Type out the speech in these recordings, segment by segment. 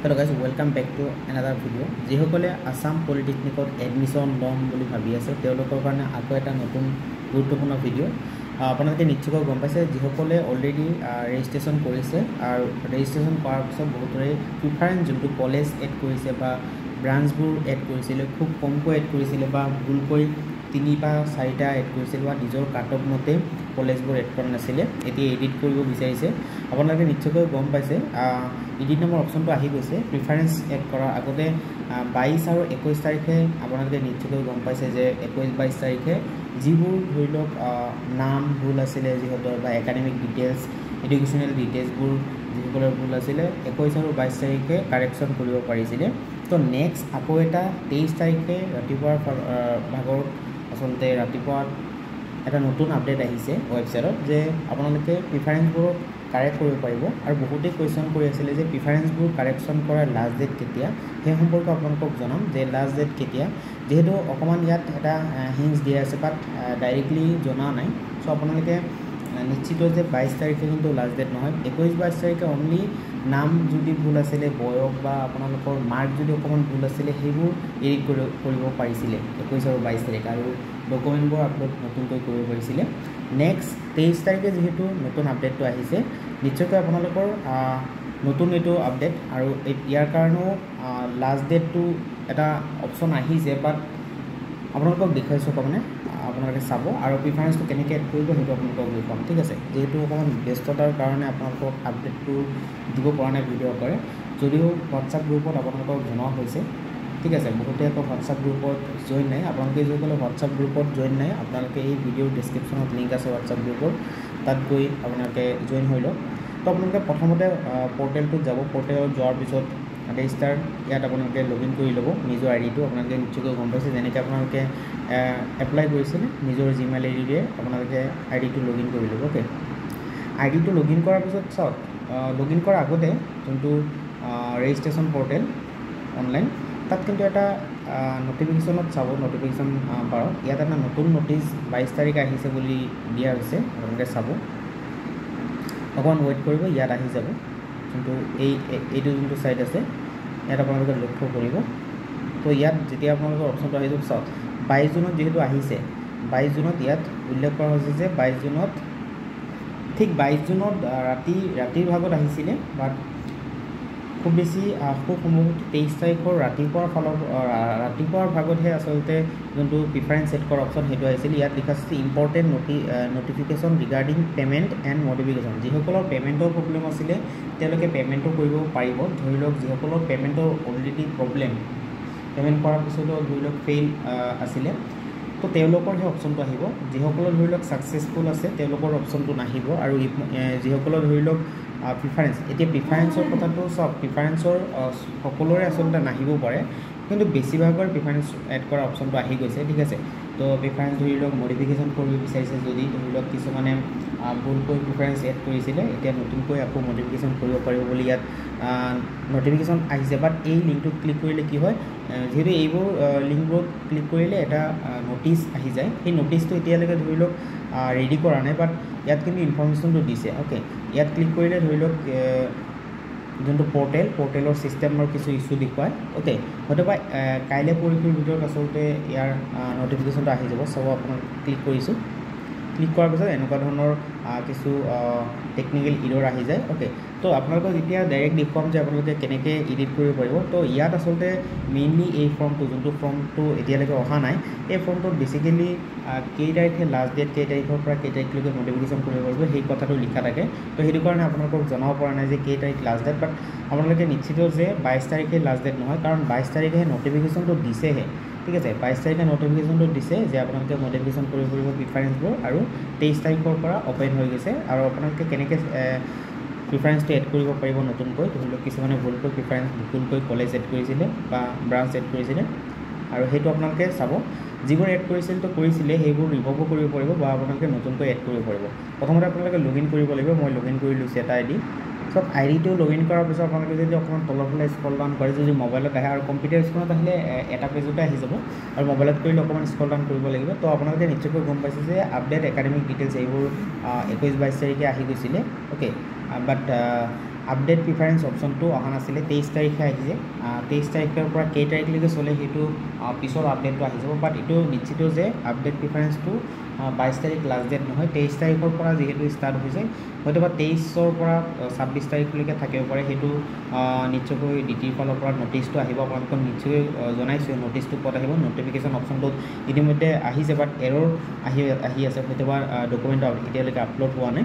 Hello guys, welcome back to another video. যিসকলে Assam পলিটেকনিকত admission লম বুলি ভাবি আছে তেওঁলোকৰ কাৰণে আকৌ এটা নতুন গুৰুত্বপূৰ্ণ ভিডিও আপোনালোকে নিশ্চয়কৈ গম পাইছে যিসকলে অলৰেডি ৰেজিষ্ট্ৰেচন কৰিছে আৰু ৰেজিষ্ট্ৰেচন কৰাৰ পিছত বহুতৰে প্ৰিফাৰেন্স যোনটো কলেজ এড কৰিছে বা ব্ৰাঞ্চবোৰ এড কৰিছিল খুব কমকৈ এড কৰিছিল বা ভুলকৈ 3 বা 4টা এড কৰিছিল বা নিজৰ কাটঅফ মতে কলেজবোৰ এড কৰা নাছিল এতিয়া এডিট কৰিব বিচাৰিছে আপোনালোকে নিশ্চয়কৈ গম পাইছে এডিট নম্বৰ অপচনটো আহি গৈছে প্ৰিফাৰেন্স এড কৰাৰ আগতে 22 আৰু 21 তাৰিখে আপোনালোকে নিশ্চয়কৈ গম পাইছে যে 21 22 তাৰিখে যিবোৰ ধৰি লওক নাম ভুল আছিল যিহতৰ বা একাডেমিক ডিটেইলছ এডুকেশনাল ডিটেইলছবোৰ যিসকলৰ ভুল আছিল 21 আৰু 22 তাৰিখে কাৰেকচন কৰিব পাৰিছিল তো নেক্সট আকৌ এটা 23 তাৰিখে ৰাতিপুৱাৰ ভাগৰ আসলতে ৰাতিপুৱা এটা নতুন আপডেট আহিছে ওয়েবসাইটত যে আপোনালোকে প্ৰিফাৰেন্সবোৰ কাৰেক্ট কৰিব পাৰিব আৰু বহুতে কোৱেশ্চন কৰি আছিল যে প্ৰিফাৰেন্সবোৰ কাৰেকচন কৰাৰ লাষ্ট ডেট কেতিয়া সেই সম্পৰ্কে আপোনালোকক জনাম যে লাষ্ট ডেট কেতিয়া যেহেতু অকমান ইয়াত এটা হিন্টস দিয়া আছে বাট ডাইৰেক্টলি জনা নাই সো আপোনালোকে নিশ্চিত যে 22 তাৰিখে কিন্তু লাষ্ট ডেট নহয় 21 22 তাৰিখে অনলি নাম যদি ভুল আছিল বয়স বা আপোনালোকৰ মাৰ্ক যদি অকমান ভুল আছিল সেইবোৰ এডিট কৰিব পাৰিছিল 21 আৰু 22 তাৰিখ আৰু ডকুমেন্টবোৰ আপলোড নতুনকৈ কৰিব পাৰিছিল নেক্সট 23 তাৰিখে যেহেতু নতুন আপডেটটো আহিছে নিশ্চয়কৈ আপোনালোকৰ নতুন এটো আপডেট আৰু ইয়াৰ কাৰণেও লাষ্ট ডেটটো এটা অপচন আহিছে বাট আপোনালোকক দেখাইছো মানে আপোনালোকে চাব আৰু প্ৰিফাৰেন্সটো কেনেকৈ এড কৰিব সেইটো আপোনালোকক দেখাম ঠিক আছে যেহেতু অকমান ব্যস্ততাৰ কাৰণে আপোনালোকক আপডেটটো দিব পৰা নাই ভিডিও কৰে যদিও WhatsApp গ্ৰুপত আপোনালোকক জনোৱা হৈছে ঠিক আছে বহুতে আকৌ WhatsApp গ্ৰুপত জয়েন নাই আপোনালোকে যিসকলে WhatsApp গ্ৰুপত জয়েন নাই আপোনালোকে এই ভিডিওৰ ডেসক্ৰিপচনত লিংক আছে WhatsApp গ্ৰুপৰ তাত গৈ আপোনালোকে জয়েন হৈ লওক তো আপোনালোকে প্ৰথমতে পৰ্টেলটোত যাব পৰ্টেলত যোৱাৰ পিছত ৰেজিষ্টাৰ ইয়াত আপোনালোকে লগইন কৰি ল'ব নিজৰ আইডিটো আপোনালোকে নিশ্চয়কৈ গম পাইছে যেনেকৈ আপোনালোকে এপ্লাই কৰিছিল নিজৰ জিমেইল আইডিৰে আপোনালোকে আইডিটো লগইন কৰি ল'ব ওকে আইডিটো লগইন কৰাৰ পিছত চাওক লগইন কৰাৰ আগতে যোনটো ৰেজিষ্ট্ৰেচন পৰ্টেল অনলাইন তাত কিন্তু এটা নটিফিকেশনত চাব নটিফিকেশন বাৰ ইয়াত এটা নতুন নটিচ 22 তাৰিখ আহিছে বুলি দিয়া হৈছে আপোনালোকে চাব অকমান ওয়েট কৰিব ইয়াত আহি যাব কিন্তু এইটো যোনটো সাইট আছে ইয়াত আপোনালোকে লক্ষ্য কৰিব তো ইয়াত যেতিয়া আপোনালোকৰ অপচনটো আহিব চাওক 22 জুনত যেহেতু আহিছে 22 জুনত ইয়াত উল্লেখ কৰা হৈছে যে 22 জুনত ঠিক 22 জুনত ৰাতিৰ ভাগত আহিছিল বাট খুব বেছি খুব সম্ভৱত 23 তাৰিখৰ ৰাতিপুৱাৰ ভাগতহে আসলতে যোনটো প্ৰিফাৰেন্স সেট কৰা অপচন হেতু আহিছিল ইয়াত লিখা আছে important notification regarding payment and modification যিসকলৰ পেমেন্টৰ প্ৰবলেম আছিল তেওঁলোকে পেমেন্টও কৰিব পাৰিব ধৰি লওক যিসকলৰ পেমেন্টৰ অলৰেডি প্ৰবলেম পেমেন্ট কৰাৰ পিছতো ধৰি লওক ফেইল আছিল তো তেওঁলোকৰ হে অপচনটো আহিব যিসকলৰ ধৰি লওক সাকসেসফুল আছে তেওঁলোকৰ অপচনটো নাহিব আৰু যিসকলৰ ধৰি লওক প্ৰিফাৰেন্স এতিয়া প্ৰিফাৰেন্সৰ কথাটো সব প্ৰিফাৰেন্সৰ সকলোৰে আসলতে নাহিব পাৰে কিন্তু বেছিভাগৰ প্ৰিফাৰেন্স এড কৰা অপচনটো আহি গৈছে ঠিক আছে তো প্ৰিফাৰেন্স ধৰি লওক মডিফিকেশন কৰিব বিচাৰিছে যদি ধৰি লওক কিছুমানে ভুলকৈ প্ৰিফাৰেন্স এড কৰিছিল এতিয়া নতুনকৈ আকৌ মডিফিকেশন কৰিব পাৰিব বুলি ইয়াত নটিফিকেশন আহিছে বাট এই লিংকটোত ক্লিক কৰিলে কি হয় যেহেতু এইবোৰ লিংকবোৰত ক্লিক কৰিলে এটা নোটিছ আহি যায় সেই নোটিছটো এতিয়ালৈকে ধৰি লওক ৰেডি কৰা নাই বাট ইয়াত কিন্তু ইনফৰমেশ্যনটো দিছে ওকে ইয়াত ক্লিক কৰিলে ধৰি লওক যোনটো পৰ্টেলৰ সিস্টেমৰ কিছু ইস্যু দেখুৱায় ওকে হয়তোবা কাইলে পৰীক্ষাৰ ভিতৰত আসলতে ইয়াৰ নটিফিকেশনটো আহি যাব সব আপোনাক ক্লিক কৰিছোঁ ক্লিক কৰাৰ পিছত এনেকুৱা ধৰণৰ কিছু টেকনিক্যাল এৰৰ আহি যায় ওকে তো আপোনালোকক এতিয়া ডাইৰেক্ট দেখুৱাম যে আপোনালোকে কেনেকৈ এডিট কৰিব পাৰিব তো ইয়াত আসলতে মেইনলি এই ফৰ্মটো যোনটো ফৰ্মটো এতিয়ালৈকে অহা নাই এই ফৰ্মটোত বেসিক্যালি কেই তাৰিখে লাষ্ট ডেট কেই তাৰিখৰ পৰা কেই তাৰিখলৈকে মডিফিকেশন কৰিব পাৰিব সেই কথাটো লিখা থাকে তো সেইটো কাৰণে আপোনালোকক জনাব পৰা নাই যে কেই তাৰিখ লাষ্ট ডেট বাট আপোনালোকে নিশ্চিত যে 22 তাৰিখে লাষ্ট ডেট নহয় কাৰণ 22 তাৰিখে নটিফিকেশনটো দিছেহে ঠিক আছে 22 তাৰিখে নটিফিকেশনটো দিছে যে আপোনালোকে মডিফিকেশন কৰিব পাৰিব প্ৰিফাৰেন্সবোৰ আৰু 23 তাৰিখৰ পৰা ওপেন হৈ গৈছে আৰু আপোনালোকে কেনেকৈ প্ৰিফাৰেন্সটো এড কৰিব পাৰিব নতুনকৈ ধৰি লওক কিছুমানে ভুলকৈ প্ৰিফাৰেন্স ভুলকৈ কলেজ এড কৰিছিল বা ব্ৰাঞ্চ এড কৰিছিল আৰু সেইটো আপোনালোকে চাব যিবোৰ এড কৰিছিল তো কৰিছিলে সেইবোৰ ৰিমুভ কৰিব পাৰিব বা আপোনালোকে নতুনকৈ এড কৰিব পাৰিব প্ৰথমতে আপোনালোকে লগইন কৰিব লাগিব মই লগইন কৰি লৈছোঁ এটা আইডি সব আইডিটো লগইন কৰাৰ পিছত আপোনালোকে যদি অকমান তলফালে স্ক্ৰল ডাউন কৰে যদি মোবাইলত আহে আৰু কম্পিউটাৰ স্ক্ৰীনত আহিলে এটা পেজতে আহি যাব আৰু মোবাইলত কৰিলে অকমান স্ক্ৰল ডাউন কৰিব লাগিব তো আপোনালোকে নিশ্চয়কৈ গম পাইছে যে আপডেট একাডেমিক ডিটেইলছ এইবোৰ 21 22 তাৰিখে আহি গৈছিলে ওকে বাট আপডেট প্ৰিফাৰেঞ্চ অপশ্যনটো অহা নাছিলে 23 তাৰিখে আহিছে 23 তাৰিখৰ পৰা কেই তাৰিখলৈকে চলে সেইটো পিছৰ আপডেটটো আহি যাব বাট এইটো নিশ্চিত যে আপডেট প্ৰিফাৰেঞ্চটো 22 তাৰিখ লাষ্ট ডেট নহয় 23 তাৰিখৰ পৰা যিহেতু ষ্টাৰ্ট হৈছে হয়তো বা 23ৰ পৰা 26 তাৰিখলৈকে থাকিব পাৰে সেইটো নিশ্চয়কৈ ডিটিৰ ফালৰ পৰা নটিচটো আহিব আপোনালোকক নিশ্চয় জনাইছোঁ নটিচটো ক'ত আহিব নটিফিকেশ্যন অপশ্যনটো ইতিমধ্যে আহিছে বাট এৰৰ আহি আছে হয়তো বা ডকুমেণ্টটো এতিয়ালৈকে আপলোড হোৱা নাই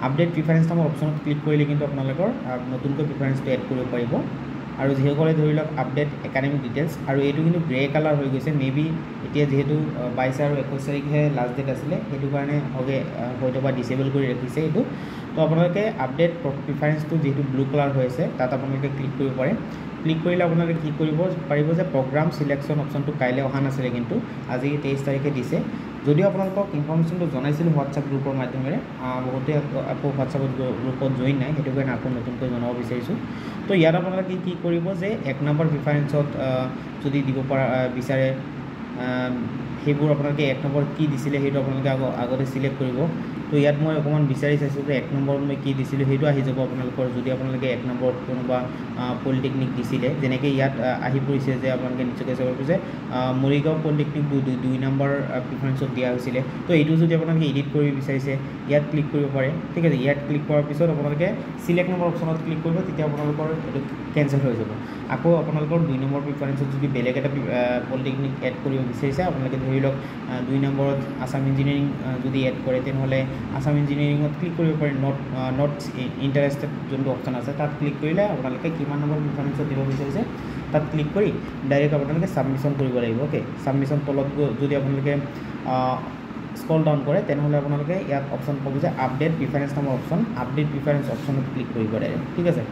আপডেট প্ৰিফাৰেঞ্চ নামৰ অপশ্যনত ক্লিক কৰিলে কিন্তু আপোনালোকৰ নতুনকৈ প্ৰিফাৰেঞ্চটো এড কৰিব পাৰিব আৰু যিসকলে ধৰি লওক আপডেট একাডেমিক ডিটেইলছ আৰু এইটো কিন্তু গ্ৰে কালাৰ হৈ গৈছে মেবি এতিয়া যিহেতু 22 আৰু 21 তাৰিখে লাষ্ট ডেট আছিলে সেইটো কাৰণে হয়তো বা ডিচেবল কৰি ৰাখিছে এইটো তো আপোনালোকে আপডেট প্ৰিফাৰেঞ্চটো যিহেতু ব্লু কালাৰ হৈ আছে তাত আপোনালোকে ক্লিক কৰিব পাৰে ক্লিক কৰিলে আপোনালোকে কি কৰিব পাৰিব যে প্ৰগ্ৰাম চিলেকশ্যন অপশ্যনটো কাইলৈ অহা নাছিলে কিন্তু আজি 23 তাৰিখে দিছে যদিও আপোনালোকক ইনফৰ্মেশ্যনটো জনাইছিলোঁ হোৱাটছআপ গ্ৰুপৰ মাধ্যমেৰে বহুতে আকৌ হোৱাটছআপ গ্ৰুপত জইন নাই সেইটো কাৰণে আকৌ নতুনকৈ জনাব বিচাৰিছোঁ তো ইয়াত আপোনালোকে কি কৰিব যে 1 নম্বৰ প্ৰিফাৰেঞ্চত যদি দিব পৰা বিচাৰে সেইবোৰ আপোনালোকে 1 নম্বৰ কি দিছিলে সেইটো আপোনালোকে আগতে চিলেক্ট কৰিব তো ইয়াত মই অকণমান বিচাৰি চাইছোঁ যে 1 নম্বৰত মই কি দিছিলোঁ সেইটো আহি যাব আপোনালোকৰ যদি আপোনালোকে 1 নম্বৰত কোনোবা পলিটেকনিক দিছিলে যেনেকৈ ইয়াত আহি পৰিছে যে আপোনালোকে নিশ্চয়কৈ চাব পাৰিব যে মৰিগাঁও পলিটেকনিক 2 নম্বৰ প্ৰিফাৰেঞ্চত দিয়া হৈছিলে তো এইটো যদি আপোনালোকে এডিট কৰিব বিচাৰিছে ইয়াত ক্লিক কৰিব পাৰে ঠিক আছে ইয়াত ক্লিক কৰাৰ পিছত আপোনালোকে চিলেক্ট নম্বৰ অপশ্যনত ক্লিক কৰিব তেতিয়া আপোনালোকৰ এইটো কেঞ্চেল হৈ যাব আকৌ আপোনালোকৰ 2 নম্বৰ প্ৰিফাৰেঞ্চত যদি বেলেগ এটা পলিটেকনিক এড কৰিব বিচাৰিছে আপোনালোকে ধৰি লওক 2 নম্বৰত আছাম ইঞ্জিনিয়াৰিং যদি এড কৰে তেনেহ'লে আছাম ইঞ্জিনিয়াৰিঙত ক্লিক কৰিব পাৰে নট ইণ্টাৰেষ্টেড যোনটো অপশ্যন আছে তাত ক্লিক কৰিলে আপোনালোকে কিমান নম্বৰ প্ৰিফাৰেঞ্চত দিব বিচাৰিছে তাত ক্লিক কৰি ডাইৰেক্ট আপোনালোকে ছাবমিশ্যন কৰিব লাগিব অ'কে ছাবমিশ্যন তলত যদি আপোনালোকে স্ক্ৰল ডাউন কৰে তেনেহ'লে আপোনালোকে ইয়াত অপশ্যন পাব যে আপডেট প্ৰিফাৰেঞ্চ নামৰ অপশ্যন আপডেট প্ৰিফাৰেঞ্চ অপশ্যনত ক্লিক কৰিব ডাইৰেক্ট ঠিক আছে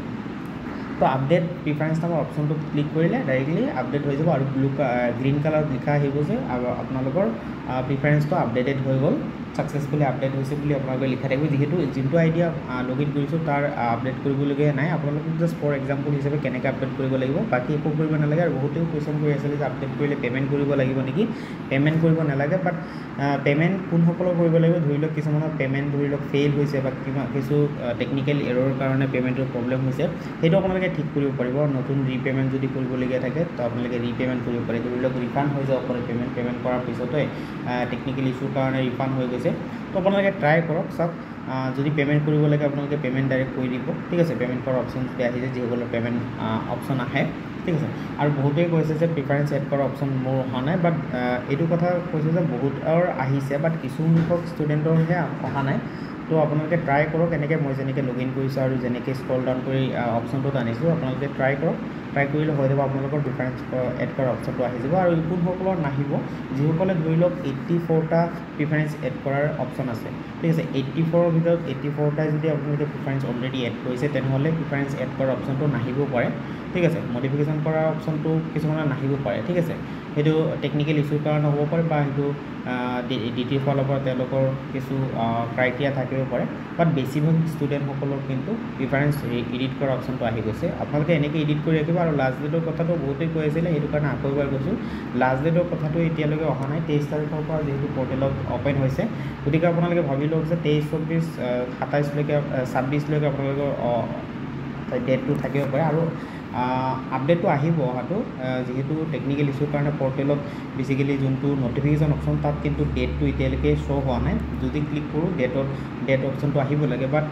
তো আপডেট প্ৰিফাৰেঞ্চ নামৰ অপশ্যনটোত ক্লিক কৰিলে ডাইৰেক্টলি আপডেট হৈ যাব আৰু গ্ৰীণ কালাৰত লিখা আহিব যে আপোনালোকৰ প্ৰিফাৰেঞ্চটো আপডেটেড হৈ গ'ল ছাকচেছফুলি আপডেট হৈছে বুলি আপোনালোকে লিখা থাকিব যিহেতু যোনটো আইডিয়া লগ ইন কৰিছোঁ তাৰ আপডেট কৰিবলগীয়া নাই আপোনালোকক জাষ্ট ফৰ এক্সাম্পল হিচাপে কেনেকৈ আপডেট কৰিব লাগিব বাকী একো কৰিব নালাগে আৰু বহুতেও কুৱেশ্যন কৰি আছিলে যে আপডেট কৰিলে পে'মেণ্ট কৰিব লাগিব নেকি পে'মেণ্ট কৰিব নালাগে বাট পে'মেণ্ট কোনসকলৰ কৰিব লাগিব ধৰি লওক কিছুমানৰ পে'মেণ্ট ধৰি লওক ফেইল হৈছে বা কিছু টেকনিকেল এৰৰ কাৰণে পে'মেণ্টৰ প্ৰব্লেম হৈছে সেইটো আপোনালোকে ঠিক কৰিব পাৰিব নতুন ৰিপে'মেণ্ট যদি কৰিবলগীয়া থাকে তো আপোনালোকে ৰিপে'মেণ্ট কৰিব পাৰে ধৰি লওক ৰিফাণ্ড হৈ যাব পাৰে পে'মেণ্ট কৰাৰ পিছতে টেকনিকেল ইছ্যুৰ কাৰণে ৰিফাণ্ড হৈ গৈছে তো আপোনালোকে ট্ৰাই কৰক চাওক যদি পে'মেণ্ট কৰিব লাগে আপোনালোকে পে'মেণ্ট ডাইৰেক্ট কৰি দিব ঠিক আছে পে'মেণ্ট কৰাৰ অপশ্যন যদি আহিছে যিসকলৰ পে'মেণ্ট অপশ্যন আহে ঠিক আছে আৰু বহুতেই কৈছে যে প্ৰিফাৰেঞ্চ এড কৰাৰ অপশ্যন মোৰ অহা নাই বাট এইটো কথা কৈছে যে বহুতৰ আহিছে বাট কিছু সংখ্যক ষ্টুডেণ্টৰহে অহা নাই তো আপোনালোকে ট্ৰাই কৰক এনেকৈ মই যেনেকৈ লগ ইন কৰিছোঁ আৰু যেনেকৈ স্ক্ৰল ডাউন কৰি অপশ্যনটোত আনিছোঁ আপোনালোকে ট্ৰাই কৰক ট্ৰাই কৰিলে হৈ যাব আপোনালোকৰ প্ৰিফাৰেঞ্চ এড কৰাৰ অপশ্যনটো আহি যাব আৰু কোনসকলৰ নাহিব যিসকলে ধৰি লওক 84টা প্ৰিফাৰেঞ্চ এড কৰাৰ অপশ্যন আছে ঠিক আছে 84ৰ ভিতৰত 84টাই যদি আপোনালোকে প্ৰিফাৰেঞ্চ অলৰেডি এড কৰিছে তেনেহ'লে প্ৰিফাৰেঞ্চ এড কৰাৰ অপশ্যনটো নাহিব পাৰে ঠিক আছে মডিফিকেশ্যন কৰাৰ অপশ্যনটো কিছুমানৰ নাহিব পাৰে ঠিক আছে সেইটো টেকনিকেল ইছ্যুৰ কাৰণে হ'ব পাৰে বা সেইটো ডিটিৰ ফালৰ পৰা তেওঁলোকৰ কিছু ক্ৰাইটেৰিয়া থাকিব পাৰে বাট বেছিভাগ ষ্টুডেণ্টসকলৰ কিন্তু প্ৰিফাৰেঞ্চ এডিট কৰাৰ অপশ্যনটো আহি গৈছে আপোনালোকে এনেকৈ এডিট কৰি ৰাখিব আৰু লাষ্ট ডেটৰ কথাটো বহুতেই কৈ আছিলে সেইটো কাৰণে আকৌ এবাৰ কৈছোঁ লাষ্ট ডেটৰ কথাটো এতিয়ালৈকে অহা নাই 23 তাৰিখৰ পৰা যিহেতু পৰ্টেলত অ'পেন হৈছে গতিকে আপোনালোকে ভাবি লওক যে 23, 24, 27লৈকে 26লৈকে আপোনালোকৰ ডেটটো থাকিব পাৰে আৰু আপডেটটো আহিব অহাটো যেহেতু টেকনিকেল ইছ্যুৰ কাৰণে পৰ্টেলত বেচিকেলি যোনটো নটিফিকেশ্যন অপশ্যন তাত কিন্তু ডেটটো এতিয়ালৈকে শ্ব' হোৱা নাই যদি ক্লিক কৰোঁ ডেট অপশ্যনটো আহিব লাগে বাট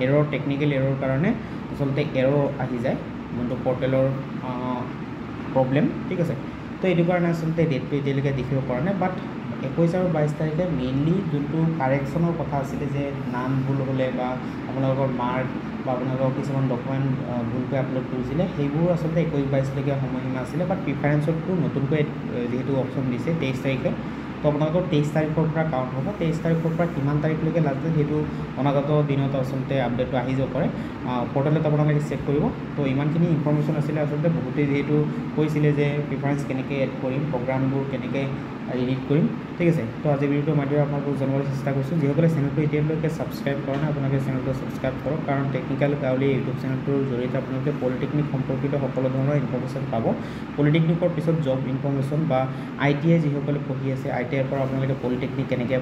এৰৰ টেকনিকেল এৰৰ কাৰণে আচলতে এৰৰ আহি যায় যোনটো পৰ্টেলৰ প্ৰব্লেম ঠিক আছে তো এইটো কাৰণে আচলতে ডেটটো এতিয়ালৈকে দেখিব পৰা নাই বাট 21 আৰু 22 তাৰিখে মেইনলি যোনটো কাৰেকশ্যনৰ কথা আছিলে যে নাম ভুল হ'লে বা আপোনালোকৰ মাৰ্ক বা আপোনালোকৰ কিছুমান ডকুমেণ্ট ভুলকৈ আপলোড কৰিছিলে সেইবোৰ আচলতে 21-22লৈকে সময়সীমা আছিলে বাট প্ৰিফাৰেঞ্চতটো নতুনকৈ যিহেতু অপশ্যন দিছে 23 তাৰিখে তো আপোনালোকৰ 23 তাৰিখৰ পৰা কাউণ্ট হ'ব 23 তাৰিখৰ পৰা কিমান তাৰিখলৈকে লাষ্ট ডেট সেইটো অনাগত দিনত আচলতে আপডেটটো আহি যাব পাৰে পৰ্টেলত আপোনালোকে চেক কৰিব তো ইমানখিনি ইনফৰ্মেশ্যন আছিলে আচলতে বহুতেই যিহেতু কৈছিলে যে প্ৰিফাৰেঞ্চ কেনেকৈ এড কৰিম প্ৰগ্ৰামবোৰ কেনেকৈ এডিট কৰিম ঠিক আছে তো আজি ভিডিঅ'টো মই আপোনালোকক জনাবলৈ চেষ্টা কৰিছোঁ যিসকলে চেনেলটো এতিয়ালৈকে ছাবস্ক্ৰাইব কৰা নাই আপোনালোকে চেনেলটো ছাবস্ক্ৰাইব কৰক কাৰণ টেকনিকেল গাঁৱলীয়া ইউটিউব চেনেলটোৰ জৰিয়তে আপোনালোকে পলিটেকনিক সম্পৰ্কিত সকলো ধৰণৰ ইনফৰ্মেশ্যন পাব পলিটেকনিকৰ পিছত জব ইনফৰ্মেশ্যন বা ITI যিসকলে পঢ়ি আছে ITIৰ পৰা আপোনালোকে পলিটেকনিক কেনেকৈ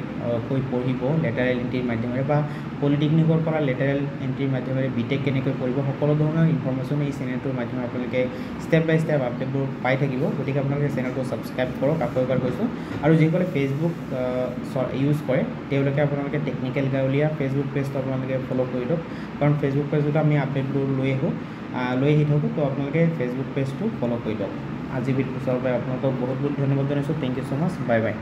পঢ়িব লেটাৰেল এণ্ট্ৰিৰ মাধ্যমেৰে বা পলিটেকনিকৰ পৰা লেটাৰেল এণ্ট্ৰিৰ মাধ্যমেৰে বিটেক কেনেকৈ পঢ়িব সকলো ধৰণৰ ইনফৰ্মেশ্যন এই চেনেলটোৰ মাধ্যমেৰে আপোনালোকে ষ্টেপ বাই ষ্টেপ আপডেটবোৰ পাই থাকিব গতিকে আপোনালোকে চেনেলটো ছাবস্ক্ৰাইব কৰক আকৌ এবাৰ কৈছোঁ আৰু যিসকলে ফেচবুক ইউজ কৰে তেওঁলোকে আপোনালোকে টেকনিকেল গাঁৱলীয়া ফেচবুক পেজটো আপোনালোকে ফ'ল' কৰি দিয়ক কাৰণ ফেচবুক পেজত আমি আপডেটবোৰ লৈ আহি থাকোঁ তো আপোনালোকে ফেচবুক পেজটো ফ'ল' কৰি দিয়ক আজি ভিডিঅ'টোৰ বাবে আপোনালোকক বহুত বহুত ধন্যবাদ জনাইছোঁ thank you so' much bye bye